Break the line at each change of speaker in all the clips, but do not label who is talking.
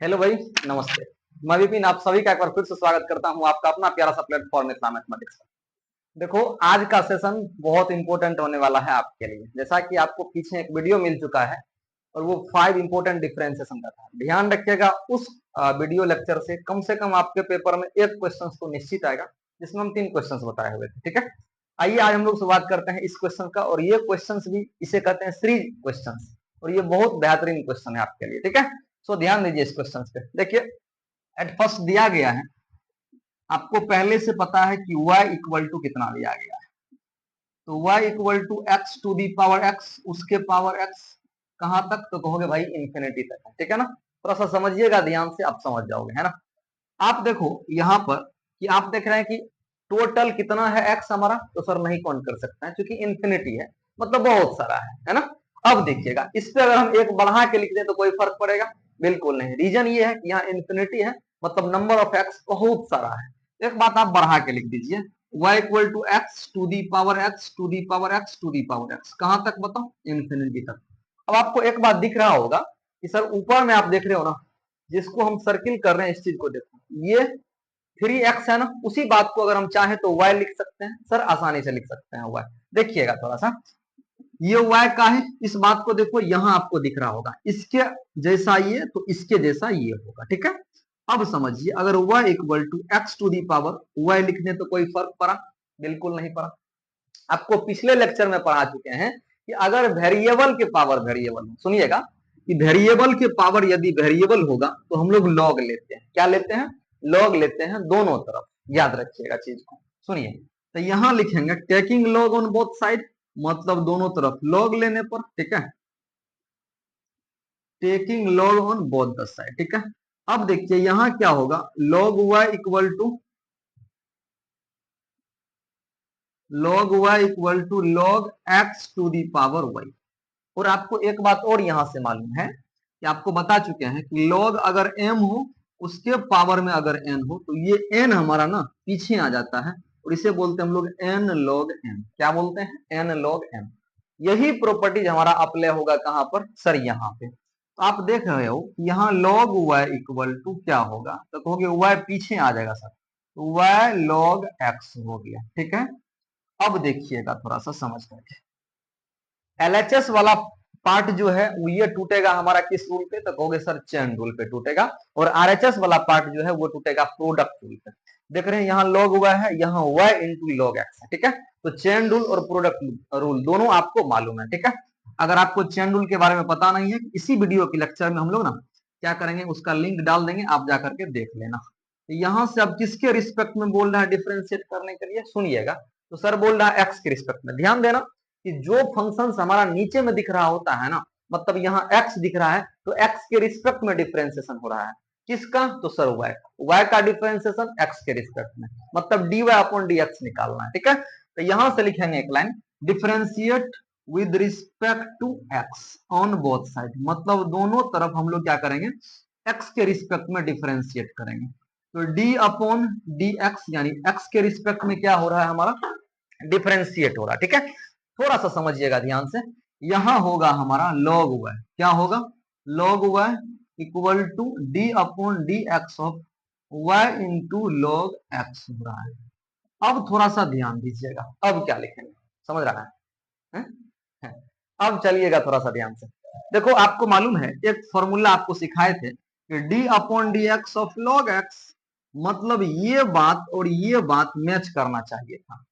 Hello भाई, नमस्ते। मैं विपिन आप सभी का एक बार फिर से स्वागत करता हूं आपका अपना प्यारा सा प्लेटफॉर्म इस्लाम मैथमेटिक्स पर। देखो, आज का सेशन बहुत इंपॉर्टेंट होने वाला है आपके लिए। जैसा कि आपको पीछे एक वीडियो मिल चुका है और वो 5 इंपॉर्टेंट डिफरेंशिएशन का था। ध्यान रखिएगा, उस वीडियो लेक्चर से कम आपके पेपर में एक क्वेश्चन तो निश्चित आएगा, जिसमें हम 3 क्वेश्चन बताए हुए थे। ठीक है, आइए आज हम लोग शुरुआत करते हैं इस क्वेश्चन का। और ये क्वेश्चन भी इसे कहते हैं सीरीज क्वेश्चन, और ये बहुत बेहतरीन क्वेश्चन है आपके लिए। ठीक है, सो ध्यान दीजिए इस क्वेश्चन पे। देखिए, एट फर्स्ट दिया गया है, आपको पहले से पता है कि y इक्वल टू कितना दिया गया है। तो y equal to x to the power x, उसके पावर एक्स कहां तक, तो कहोगे भाई इंफिनिटी तक है। ठीक है ना, थोड़ा सा समझिएगा ध्यान से, आप समझ जाओगे, है ना। आप देखो यहाँ पर कि आप देख रहे हैं कि टोटल कितना है x हमारा, तो सर नहीं काउंट कर सकते हैं क्योंकि इंफिनिटी है, मतलब बहुत सारा है ना। अब देखिएगा, इस पे अगर हम एक बढ़ा के लिख दें तो कोई फर्क पड़ेगा? बिल्कुल नहीं। रीजन ये है कि यहाँ इंफिनिटी है, मतलब नंबर ऑफ एक्स बहुत सारा है। एक बात आप बढ़ा के लिख दीजिए, y equal to x to the power x to the power x to the power x, कहां तक बताओ? इंफिनिटी तक। अब आपको एक बात दिख रहा होगा कि सर ऊपर में आप देख रहे हो ना, जिसको हम सर्किल कर रहे हैं, इस चीज को देखो, ये 3x है ना। उसी बात को अगर हम चाहें तो y लिख सकते हैं सर, आसानी से लिख सकते हैं y। देखिएगा थोड़ा सा, ये y का है, इस बात को देखो, यहां आपको दिख रहा होगा इसके जैसा ये, तो इसके जैसा ये होगा। ठीक है, अब समझिए, अगर y equal to x to the power y लिख दें तो कोई फर्क पड़ा? बिल्कुल नहीं पड़ा। आपको पिछले लेक्चर में पढ़ा चुके हैं कि अगर वेरिएबल के पावर वेरिएबल, सुनिएगा कि वेरिएबल के पावर यदि वेरिएबल होगा तो हम लोग लॉग लेते हैं। क्या लेते हैं? लॉग लेते हैं दोनों तरफ। याद रखिएगा चीज को, सुनिए। तो यहां लिखेंगे taking log on both side, मतलब दोनों तरफ लॉग लेने पर। ठीक है, taking log on both the side. ठीक है, अब देखिए यहां क्या होगा, log y equal to log x to the power y। और आपको एक बात और यहां से मालूम है कि आपको बता चुके हैं कि log अगर m हो, उसके पावर में अगर n हो, तो ये n हमारा ना पीछे आ जाता है, और इसे बोलते हैं हम लोग n log m। क्या बोलते हैं? n log m। यही प्रॉपर्टीज हमारा अप्लाई होगा कहां पर सर? यहाँ पे। तो आप देख रहे हो यहाँ log y इक्वल टू क्या होगा, तो कहोगे y पीछे आ जाएगा सर, तो y log x हो गया। ठीक है, अब देखिएगा थोड़ा सा समझ करके, एलएचएस वाला पार्ट जो है वो ये टूटेगा हमारा किस रूल पे, तो कहोगे सर चेन रूल पे टूटेगा। और आरएचएस वाला पार्ट जो है वो टूटेगा प्रोडक्ट रूल पे। देख रहे हैं यहाँ लॉग हुआ है, यहाँ y इंटू लॉग एक्स है। ठीक है, तो चेन रूल और प्रोडक्ट रूल दोनों आपको मालूम है। ठीक है, अगर आपको चेन रूल के बारे में पता नहीं है, इसी वीडियो के लेक्चर में हम लोग ना क्या करेंगे, उसका लिंक डाल देंगे, आप जाकर के देख लेना। तो यहाँ से अब किसके रिस्पेक्ट में बोल रहा है डिफ्रेंशिएट करने के लिए, सुनिएगा। तो सर बोल रहा है एक्स के रिस्पेक्ट में। ध्यान देना कि जो फंक्शन हमारा नीचे में दिख रहा होता है ना, मतलब यहाँ x दिख रहा है, तो x के रिस्पेक्ट में डिफरेंशिएशन हो रहा है। किसका? तो सर y का डिफरेंशिएशन x के रिस्पेक्ट में, मतलब dy अपॉन dx निकालना है। ठीक है, तो यहां से लिखेंगे एक line, differentiate with respect to x on both side, मतलब दोनों तरफ हम लोग क्या करेंगे, x के रिस्पेक्ट में डिफरेंशिएट करेंगे। तो d अपॉन dx, यानी x के रिस्पेक्ट में क्या हो रहा है हमारा, डिफरेंशिएट हो रहा है। ठीक है, थोड़ा सा समझिएगा ध्यान से, यहां होगा हमारा log y। क्या होगा? log y equal to d upon d x of y into log x हो रहा है। अब थोड़ा सा ध्यान दीजिएगा, अब क्या लिखेंगे, समझ रहा है? है? अब चलिएगा थोड़ा सा ध्यान से। देखो, आपको मालूम है एक फॉर्मूला आपको सिखाए थे कि D upon d x of log x, मतलब ये बात और ये बात मैच करना चाहिए था।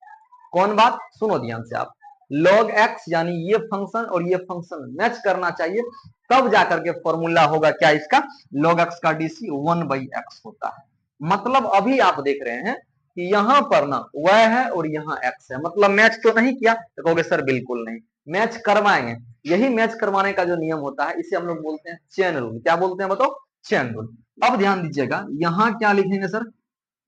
कौन बात? सुनो ध्यान से आप, log x यानी ये फंक्शन और ये फंक्शन मैच करना चाहिए, तब जाकर के फॉर्मूला होगा क्या इसका, log x का डीसी 1/x होता है। मतलब अभी आप देख रहे हैं कि यहां पर ना y है और यहाँ x है, मतलब मैच तो नहीं किया, तो कहोगे सर बिल्कुल नहीं, मैच करवाएंगे। यही मैच करवाने का जो नियम होता है, इसे हम लोग बोलते हैं चेन रूल। क्या बोलते हैं बताओ? Chain rule. अब ध्यान दीजिएगा, यहां क्या लिखेंगे सर,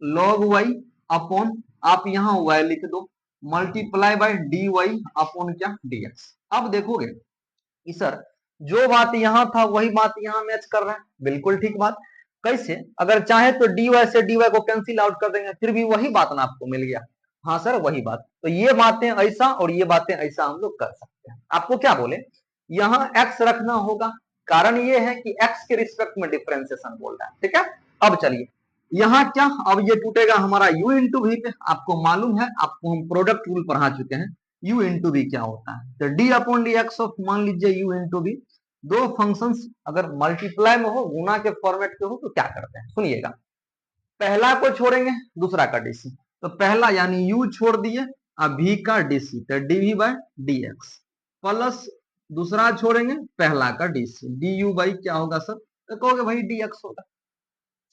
log y अपॉन, आप यहां y लिख दो, multiply by d y upon क्या, dx। अब देखोगे कि सर जो बात यहां था वही बात यहां मैच कर रहा है। बिल्कुल ठीक बात। कैसे? अगर चाहे तो dy से dy को कैंसिल आउट कर देंगे, फिर भी वही बात ना आपको मिल गया। हाँ सर वही बात। तो ये बातें ऐसा और ये बातें ऐसा हम लोग कर सकते हैं। आपको क्या बोले, यहां x रखना होगा, कारण ये है कि x के रिस्पेक्ट में डिफरेंशिएशन बोल रहा है, ठीक है। अब चलिए यहाँ क्या, अब ये टूटेगा हमारा u इंटू वी पे। आपको मालूम है, आपको हम प्रोडक्ट रूल पढ़ा चुके हैं, u इंटू वी क्या होता है। तो d upon d x of, मान लीजिए u इंटू वी, दो फंक्शंस अगर मल्टीप्लाई में हो, गुना के फॉर्मेट के हो, तो क्या करते हैं सुनिएगा। पहला को छोड़ेंगे, दूसरा का डीसी। तो पहला यानी u छोड़ दिए, अब v का डीसी, तो dv बाय dx, प्लस दूसरा छोड़ेंगे, पहला का डीसी, du बाई क्या होगा सर, तो कहोगे भाई dx होगा।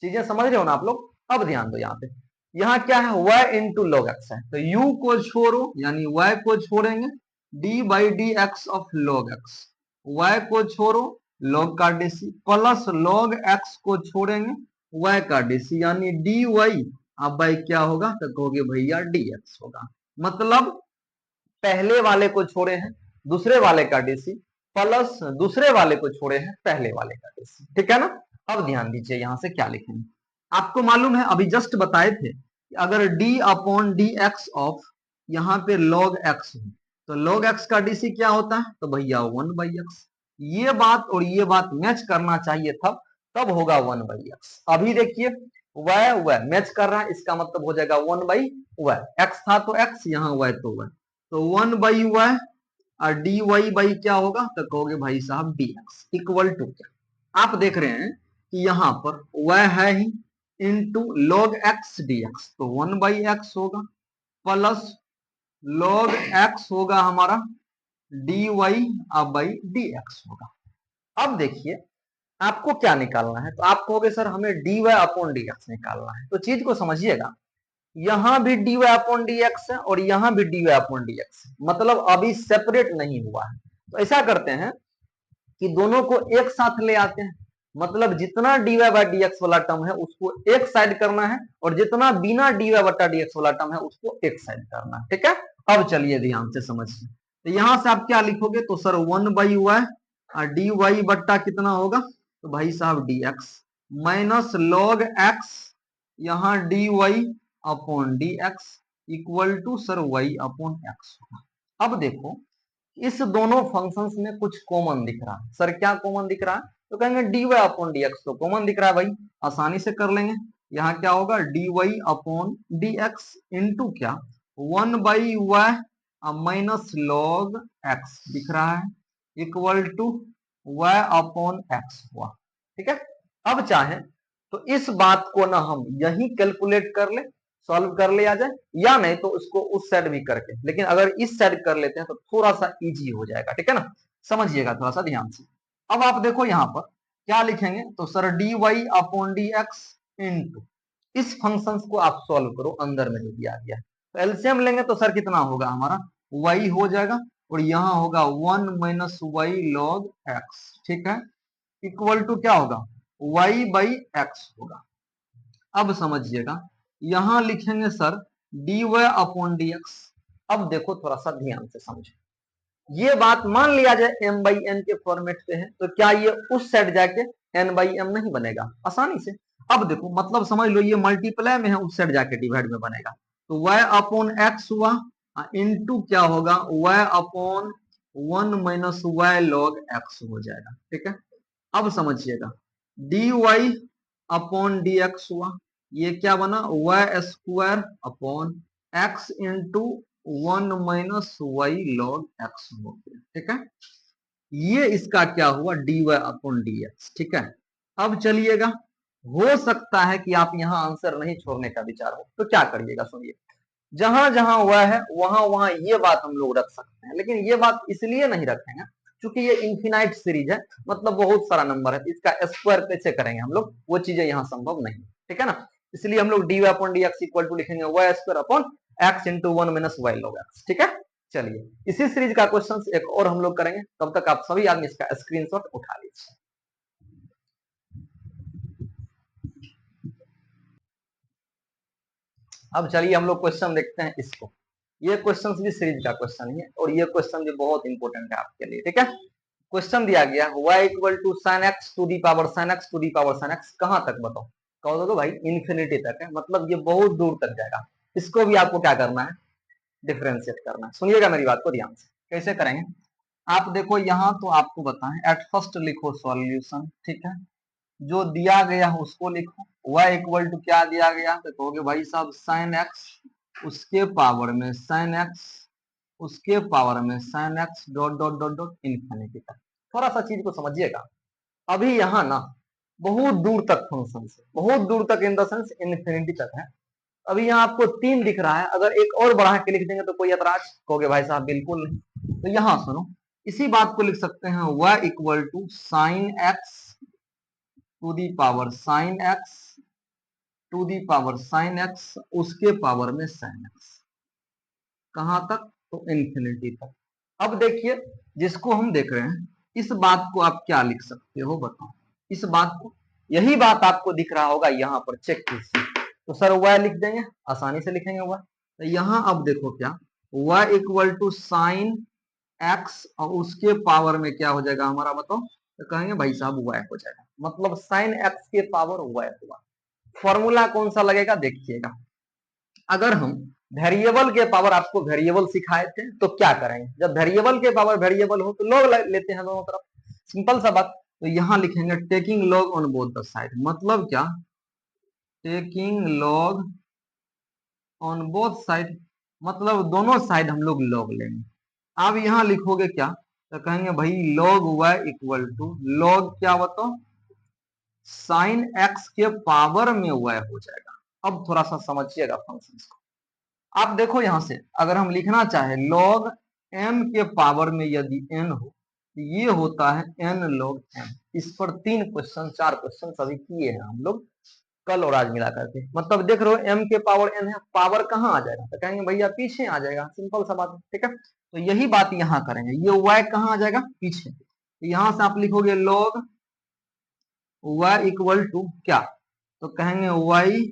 चीजें समझ रहे हो ना आप लोग। अब ध्यान दो, यहाँ पे यहाँ क्या है, y इंटू लॉग एक्स है, तो u को छोड़ो यानी y को छोड़ेंगे, d by D x of log x, y को छोड़ो log का डीसी, प्लस log x को छोड़ेंगे y का डीसी, यानी dy अब बाई क्या होगा, तो कहोगे भैया dx होगा। मतलब पहले वाले को छोड़े हैं दूसरे वाले का डीसी, प्लस दूसरे वाले को छोड़े हैं पहले वाले का डीसी, ठीक है ना। अब ध्यान दीजिए यहाँ से क्या लिखेंगे। आपको मालूम है, अभी जस्ट बताए थे कि अगर d upon d x of यहाँ पे log x हो, तो log x का डीसी क्या होता है, तो भैया 1/x। ये बात और ये बात मैच करना चाहिए, तब होगा 1/x। अभी देखिए y मैच कर रहा है, इसका मतलब हो जाएगा 1/y, x था तो x, यहाँ y तो y, तो 1/y और dy बाई क्या होगा, तो कहोगे भाई साहब dx इक्वल टू क्या, आप देख रहे हैं कि यहाँ पर y है ही, इंटू log x dx, तो 1/x होगा, प्लस log x होगा हमारा dy अब बाई dx होगा। अब देखिए आपको क्या निकालना है, तो आप कहोगे सर हमें dy अपॉन dx निकालना है। तो चीज को समझिएगा, यहां भी dy अपॉन dx है और यहां भी dy अपॉन dx है, मतलब अभी सेपरेट नहीं हुआ है। तो ऐसा करते हैं कि दोनों को एक साथ ले आते हैं, मतलब जितना dy बाई dx वाला टर्म है उसको एक साइड करना है, और जितना बिना dy बटा dx वाला टर्म है उसको एक साइड करना है, ठीक है। अब चलिए ध्यान से समझिए, तो यहां से आप क्या लिखोगे, तो सर 1/y और dy बट्टा कितना होगा, तो भाई साहब dx, माइनस log x यहाँ dy upon dx equal to sir y upon x होगा। अब देखो इस दोनों फंक्शंस में कुछ कॉमन दिख रहा है, सर क्या कॉमन दिख रहा है, तो कहेंगे dy अपॉन dx तो कॉमन दिख रहा है भाई, आसानी से कर लेंगे। यहाँ क्या होगा dy अपॉन dx इंटू क्या 1/y माइनस log x दिख रहा है, equal to y upon x हुआ, ठीक है। अब चाहे तो इस बात को ना हम यही कैलकुलेट कर ले, सॉल्व कर लिया जाए, या नहीं तो उसको उस साइड भी करके, लेकिन अगर इस साइड कर लेते हैं तो थोड़ा सा इजी हो जाएगा, ठीक है ना। समझिएगा थोड़ा सा ध्यान से। अब आप देखो यहाँ पर क्या लिखेंगे, तो sir dy upon dx into इस फंक्शन को आप सॉल्व करो, अंदर में जो दिया गया है, तो एलसीएम लेंगे तो सर कितना होगा हमारा y हो जाएगा, और यहाँ होगा 1 माइनस y log x, ठीक है, इक्वल टू क्या होगा y बाई एक्स होगा। अब समझिएगा यहां लिखेंगे सर dy अपॉन dx। अब देखो थोड़ा सा ध्यान से समझो, ये बात मान लिया जाए m बाई n के फॉर्मेट पे है, तो क्या ये उस साइड जाके n बाई m नहीं बनेगा आसानी से। अब देखो मतलब समझ लो ये मल्टीप्लाई में है, उस साइड जाके डिवाइड में बनेगा, तो y अपॉन x हुआ इंटू क्या होगा y upon 1 minus y log x हो जाएगा, ठीक है। अब समझिएगा dy अपॉन dx हुआ, ये क्या बना y square upon x into 1 minus y log x हो गया, ठीक है। ये इसका क्या हुआ dy अपॉन dx, ठीक है। अब चलिएगा हो सकता है कि आप यहाँ आंसर नहीं छोड़ने का विचार हो, तो क्या करिएगा सुनिए, जहां जहां वह है वहां वहां ये बात हम लोग रख सकते हैं, लेकिन ये बात इसलिए नहीं रखेंगे क्योंकि ये इंफिनाइट सीरीज है, मतलब बहुत सारा नंबर है, इसका स्क्वायर कैसे करेंगे हम लोग, वो चीजें यहाँ संभव नहीं, ठीक है ना। इसलिए हम लोग dy upon dx equal to लिखेंगे y square upon x into 1 minus y log x, ठीक है। चलिए इसी सीरीज का क्वेश्चन एक और हम लोग करेंगे, तब तक आप सभी आदमी इसका स्क्रीनशॉट उठा लीजिए। अब चलिए हम लोग क्वेश्चन देखते हैं इसको, ये क्वेश्चन भी सीरीज का क्वेश्चन है और ये क्वेश्चन भी बहुत इंपॉर्टेंट है आपके लिए, ठीक है। क्वेश्चन दिया गया y equal to sine x to the power sine x to the power sine x, कहां तक बताओ, कहो तो भाई इन्फिनिटी तक है, मतलब ये बहुत दूर तक जाएगा। इसको भी आपको क्या करना है डिफरेंशिएट करना है। सुनिएगा मेरी बात को ध्यान से, कैसे करेंगे, आप देखो यहाँ तो आपको बताएं, एट फर्स्ट लिखो सॉल्यूशन, ठीक है, जो दिया गया है उसको लिखो। y इक्वल टू क्या दिया गया, तो कहोगे भाई साहब साइन एक्स उसके पावर में साइन एक्स उसके पावर में sine x dot dot dot dot infinity तक। थोड़ा सा चीज को समझिएगा, अभी यहाँ ना बहुत दूर तक फंक्शन से, बहुत दूर तक इन द सेंस इन्फिनिटी तक है। अभी यहाँ आपको 3 दिख रहा है, अगर एक और बढ़ा के लिख देंगे तो कोई ऐतराज, कहोगे भाई साहब बिल्कुल नहीं। तो यहाँ सुनो, इसी बात को लिख सकते हैं y equal to sine x to the power sine x to the power sine x उसके पावर में साइन एक्स, कहां तक, तो इन्फिनिटी तक। अब देखिए जिसको हम देख रहे हैं, इस बात को आप क्या लिख सकते हो बताओ, इस बात को, यही बात आपको दिख रहा होगा यहाँ पर, चेक कीजिए। तो सर y लिख देंगे, आसानी से लिखेंगे y। तो यहाँ अब देखो क्या, y equal to sine x और उसके पावर में क्या हो जाएगा हमारा, बताओ, तो कहेंगे भाई साहब y हो जाएगा, मतलब साइन एक्स के पावर y हुआ। फॉर्मूला कौन सा लगेगा देखिएगा, अगर हम वेरिएबल के पावर, आपको वेरिएबल सिखाए थे तो क्या करेंगे, जब वेरिएबल के पावर वेरिएबल हो तो लॉग लेते हैं दोनों तरफ, सिंपल सा बात। तो यहां लिखेंगे taking log on both the side, मतलब क्या, taking log on both side, मतलब दोनों साइड हम लोग लॉग लेंगे। अब यहां लिखोगे क्या, तो कहेंगे भाई log y equal to log क्या बताओ, साइन एक्स के पावर में y हो जाएगा। अब थोड़ा सा समझिएगा फंक्शन को, आप देखो यहां से अगर हम लिखना चाहे लॉग m के पावर में यदि n हो तो ये होता है n log m। इस पर 3 क्वेश्चन 4 क्वेश्चन सभी किए हैं हम लोग कल और आज मिला करके, मतलब देख रहे हो m के पावर n है, पावर कहाँ आ जाएगा, तो कहेंगे भैया पीछे आ जाएगा, सिंपल सा बात है, ठीक है। तो यही बात यहाँ करेंगे, ये y कहाँ आ जाएगा, पीछे। तो यहां से आप लिखोगे log y इक्वल टू क्या, तो कहेंगे y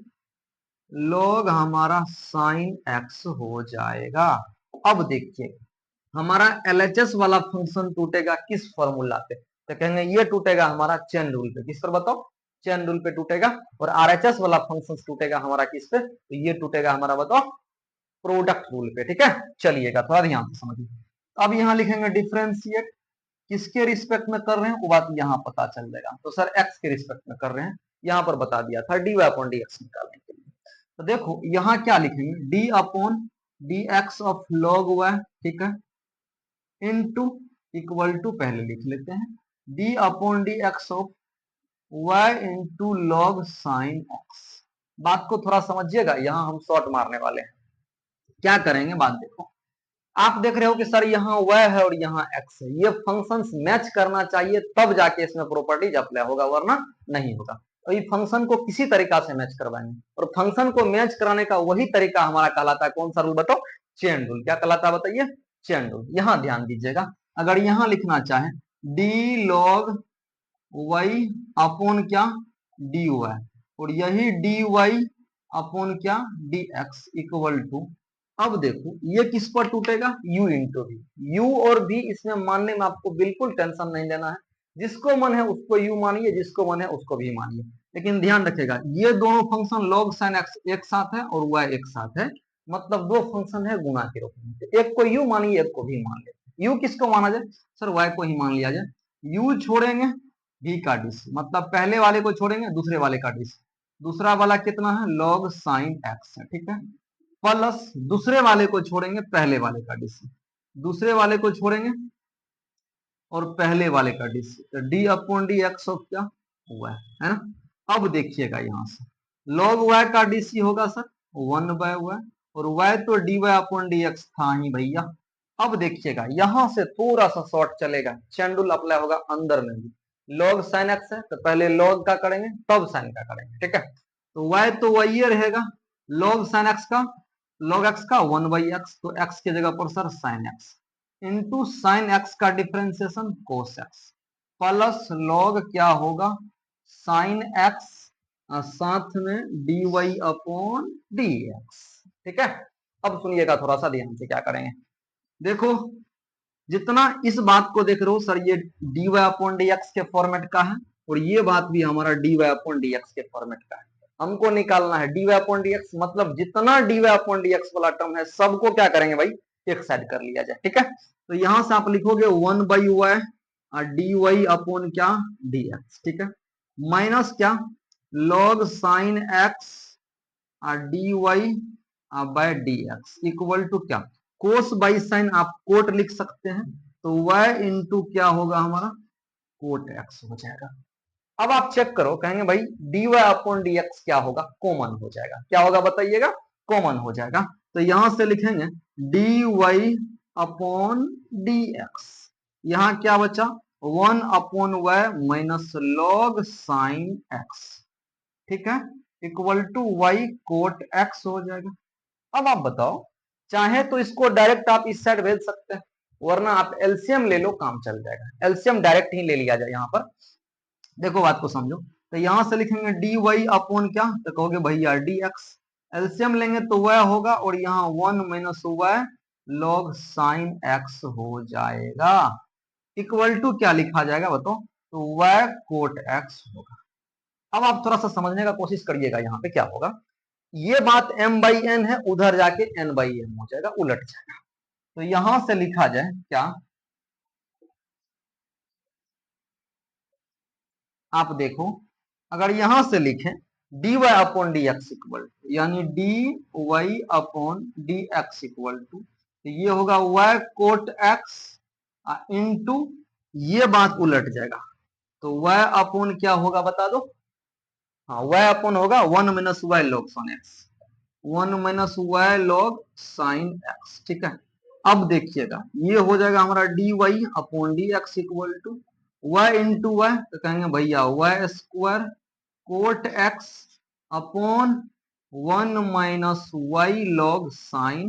log हमारा साइन x हो जाएगा। अब देखिए हमारा LHS वाला फंक्शन टूटेगा किस फॉर्मूला पे, तो कहेंगे ये टूटेगा हमारा चेन रूल पे, किस पर बताओ, चेन रूल पे टूटेगा। और RHS वाला फंक्शन टूटेगा हमारा किस पे, तो ये टूटेगा हमारा बताओ प्रोडक्ट रूल पे, ठीक है। चलिएगा थोड़ा ध्यान से समझिए, अब यहाँ लिखेंगे डिफ्रेंशिएट, किसके रिस्पेक्ट में कर रहे हैं वो बात यहाँ पता चल जाएगा। तो सर एक्स के रिस्पेक्ट में कर रहे हैं, यहाँ पर बता दिया था dy अपॉन dx निकालने के लिए। तो देखो यहाँ क्या लिखेंगे, d upon dx of log y, ठीक है, इनटू इक्वल टू पहले लिख लेते हैं d upon dx of y into log sine x। बात को थोड़ा समझिएगा, यहाँ हम शॉर्ट मारने वाले हैं। क्या करेंगे बात देखो, आप देख रहे हो कि सर यहाँ y है और यहाँ x है, ये फंक्शंस मैच करना चाहिए तब जाके इसमें प्रॉपर्टीज अप्लाई होगा, वरना नहीं होगा। तो ये फंक्शन को किसी तरीका से मैच करवाएंगे, और फंक्शन को मैच कराने का वही तरीका हमारा कहलाता है, कौन सा रूल बताओ, चेन रूल। क्या कहलाता है बताइए, चेन रूल। यहाँ ध्यान दीजिएगा, अगर यहाँ लिखना चाहे d log y अपॉन क्या, dy, और यही dy अपॉन क्या, dx इक्वल टू, अब देखो ये किस पर टूटेगा, u इंटू v। u और v इसमें मानने में आपको बिल्कुल टेंशन नहीं लेना है, जिसको मन है उसको u मानिए, जिसको मन है उसको v मानिए। लेकिन ध्यान रखेगा ये दोनों फंक्शन log sin x एक साथ है और y एक साथ है, मतलब दो फंक्शन है गुणा के रूप में, एक को u मानिए एक को v मान ले। u किसको माना जाए, सर y को ही मान लिया जाए। u छोड़ेंगे v का डीसी, मतलब पहले वाले को छोड़ेंगे दूसरे वाले का डीसी, दूसरा वाला कितना है log sin x है, ठीक है, प्लस दूसरे वाले को छोड़ेंगे पहले वाले का डीसी, दूसरे वाले को छोड़ेंगे और पहले वाले का डीसी, तो D upon d x of क्या हुआ है ना। अब देखिएगा यहां से log y का डीसी होगा सर 1/y, और y तो dy अपॉन डी एक्स था ही भैया। अब देखिएगा यहां से थोड़ा सा शॉर्ट चलेगा, चेन रूल अप्लाई होगा अंदर में भी। log sin x है तो पहले log का करेंगे तब sin का करेंगे, ठीक है। तो y तो y रहेगा, log sin x का, log x का 1/x, तो x की जगह पर sir sin x into sine x का differentiation cos x, plus log क्या होगा साइन एक्स, साथ में dy अपॉन dx, ठीक है। अब सुनिएगा थोड़ा सा ध्यान से क्या करेंगे, देखो जितना इस बात को देख रहे हो सर ये dy अपॉन dx के फॉर्मेट का है, और ये बात भी हमारा dy अपॉन dx के फॉर्मेट का है। हमको निकालना है dy अपॉन dx, मतलब जितना dy अपॉन dx वाला टर्म है सबको क्या करेंगे भाई एक साइड कर लिया जाए, ठीक है। तो यहां से आप लिखोगे 1/y dy अपॉन क्या dx, ठीक है, माइनस क्या log sin x dy by dx equal to क्या कोस बाई साइन आप कोट लिख सकते हैं, तो y इंटू क्या होगा हमारा कोट x हो जाएगा। अब आप चेक करो, कहेंगे भाई dy अपॉन dx क्या होगा, कॉमन हो जाएगा, क्या होगा बताइएगा, कॉमन हो जाएगा। तो यहां से लिखेंगे dy अपॉन dx, यहां क्या बचा 1 upon y minus log sine x, ठीक है, equal to y cot x हो जाएगा। अब आप बताओ, चाहे तो इसको डायरेक्ट आप इस साइड भेज सकते हैं, वरना आप एलसीएम ले लो, काम चल जाएगा। एलसीएम डायरेक्ट ही ले लिया जाए, यहां पर देखो बात को समझो। तो यहां से लिखेंगे डी वाई अपॉन क्या, तो कहोगे भैया डी एक्स, एलसीएम लेंगे तो वह होगा, और यहाँ 1 minus y log sine x हो जाएगा, इक्वल टू क्या लिखा जाएगा बताओ, तो वाई कोट एक्स होगा। अब आप थोड़ा सा समझने का कोशिश करिएगा, यहाँ पे क्या होगा, ये बात m बाई एन है, उधर जाके n बाई एम हो जाएगा, उलट जाएगा। तो यहां से लिखा जाए क्या, आप देखो, अगर यहां से लिखें dy upon d x equal to, यानी d y upon d x equal to, तो ये होगा y कोट x इंटू, ये बात उलट जाएगा, तो y अपॉन क्या होगा बता दो, हाँ y अपॉन होगा 1 minus y log sine x, 1 minus y log sine x, ठीक है। अब देखिएगा ये हो जाएगा हमारा d y upon d x equal to y into y, तो कहेंगे भैया y square cot x upon 1 minus y log sine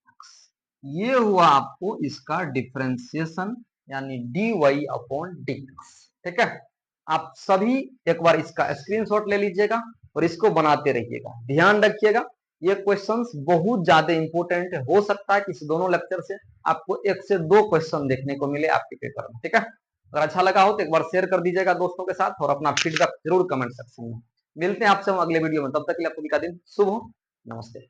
x, ये हुआ आपको इसका डिफरेंशिएशन, यानी d y upon d x, ठीक है। आप सभी एक बार इसका स्क्रीनशॉट ले लीजिएगा और इसको बनाते रहिएगा, ध्यान रखिएगा, ये क्वेश्चंस बहुत ज्यादा इंपॉर्टेंट है, हो सकता है कि इस दोनों लेक्चर से आपको 1 से 2 क्वेश्चन देखने को मिले आपके पेपर में, ठीक है। अगर अच्छा लगा हो तो एक बार शेयर कर दीजिएगा दोस्तों के साथ, और अपना फीडबैक जरूर कमेंट सेक्शन में। मिलते हैं आपसे हम अगले वीडियो में, तब तक के लिए आपको दिन शुभ हो, नमस्ते।